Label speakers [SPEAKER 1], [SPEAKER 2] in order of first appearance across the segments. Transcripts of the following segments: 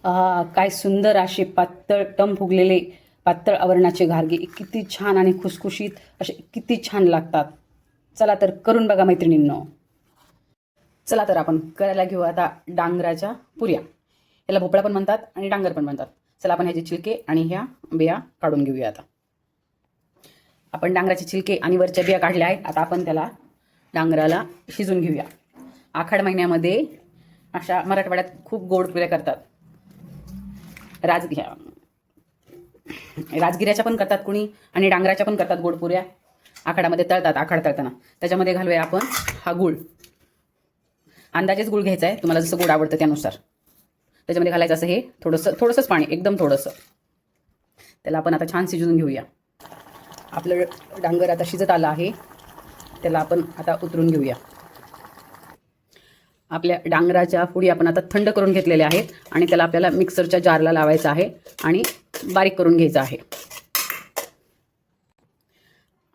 [SPEAKER 1] काय सुंदर असे पातळ टम फुगलेले पातळ आवरणाचे घारगे किती छान आणि खुसखुशीत असे किती छान लागतात. चला तर करून बघा मैत्रिणींनो. चला तर आपण करायला घेऊ आता डांगराच्या पुऱ्या. याला भोपळा पण म्हणतात आणि डांगर पण म्हणतात. चला आपण ह्याचे छिलके आणि ह्या बिया काढून घेऊया. आता आपण डांगराचे छिलके आणि वरच्या बिया काढल्या आहेत. आता आपण त्याला डांगराला शिजून घेऊया. आखाड महिन्यामध्ये अशा मराठवाड्यात खूप गोड पुऱ्या करतात. राजगिऱ्याच्या पण करतात कुणी आणि डांगराच्या पण करतात गोड पुऱ्या. आखाडामध्ये तळतात. आखाड तळताना त्याच्यामध्ये घालूया आपण हा गूळ. अंदाजेच गूळ घ्यायचा आहे, तुम्हाला जसं गोड आवडतं त्यानुसार. त्याच्यामध्ये घालायचं असं हे थोडंसंच पाणी, एकदम थोडंसं. त्याला आपण आता छान शिजवून घेऊया. आपलं डांगर आता शिजत आलं आहे. त्याला आपण आता उतरून घेऊया. आपल्या डांगराच्या पुडी आपण आता थंड करून घेतलेल्या आहेत आणि त्याला आपल्याला मिक्सरच्या जारला लावायचं आहे आणि बारीक करून घ्यायचं आहे.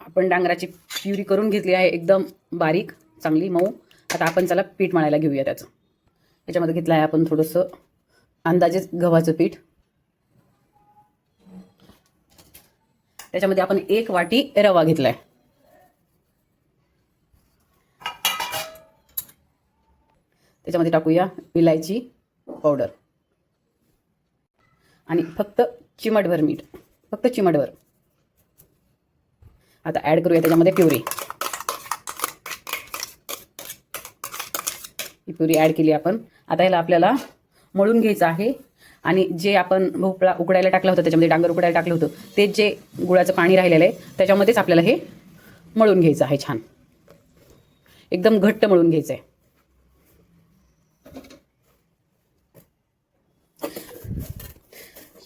[SPEAKER 1] आपण डांगराची प्युरी करून घेतली आहे, एकदम बारीक, चांगली मऊ. आता आपण त्याला पीठ मळायला घेऊया. त्याचं याच्यामध्ये घेतलं आहे आपण थोडंसं अंदाजेच गव्हाचं पीठ. त्याच्यामध्ये आपण 1 वाटी रवा घेतलाय. त्याच्यामध्ये टाकूया विलायची पावडर आणि फक्त चिमटभर मीठ, फक्त चिमटभर. आता ॲड करूया त्याच्यामध्ये प्युरी. ही प्युरी ॲड केली आपण. आता याला आपल्याला मळून घ्यायचं आहे आणि जे आपण भोपळा उकडायला टाकला होता, त्याच्यामध्ये डांगर उकडायला टाकलं होतं, ते जे गुळाचं पाणी राहिलेलं आहे त्याच्यामध्येच आपल्याला हे मळून घ्यायचं आहे. छान एकदम घट्ट मळून घ्यायचं आहे.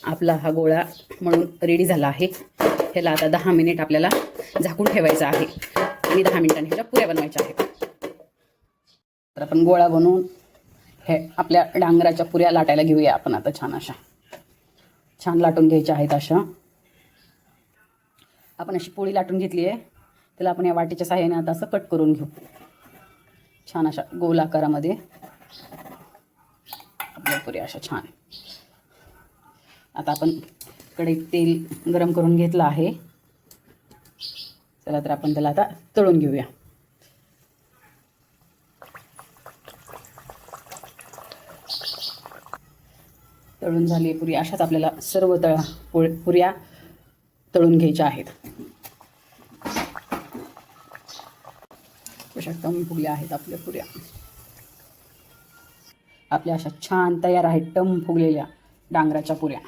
[SPEAKER 1] आपला हा गोळा म्हणून रेडी झाला आहे. ह्याला आता 10 मिनिट आपल्याला झाकून ठेवायचं आहे आणि 10 मिनिटांनी ह्याच्या पुऱ्या बनवायच्या आहेत. तर आपण गोळा बनवून हे आपल्या डांगराच्या पुऱ्या लाटायला घेऊया आपण. आता छान लाटून घ्यायच्या आहेत. अशा आपण अशी पोळी लाटून घेतली आहे. त्याला आपण या वाटीच्या साहाय्याने आता असं कट करून घेऊ. छान अशा गोल आकारामध्ये आपल्या पुऱ्या अशा छान. आता आपण कढईत तेल गरम करून घेतलं आहे. चला तर आपण त्याला आता तळून घेऊया. तळून झाली पुरी. अशाच आपल्याला सर्व पुऱ्या तळून घ्यायच्या आहेत. अशा टम फुगल्या आहेत आपल्या पुऱ्या. आपल्या अशा छान तयार आहेत टम फुगलेल्या डांगराच्या पुऱ्या.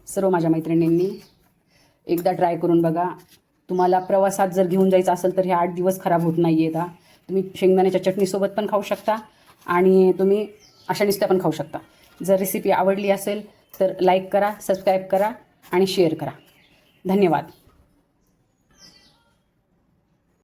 [SPEAKER 1] सर्व माझ्या मैत्रिणींनी एकदा ट्राय करून बघा. तुम्हाला प्रवासात जर घेऊन जायचं असेल तर हे 8 दिवस खराब होत नाही आहेत. तुम्ही शेंगदाण्याच्या चटणीसोबत पण खाऊ शकता आणि तुम्ही अशा नुसत्या पण खाऊ शकता. जर रेसिपी आवडली असेल तर लाईक करा, सबस्क्राईब करा आणि शेअर करा. धन्यवाद.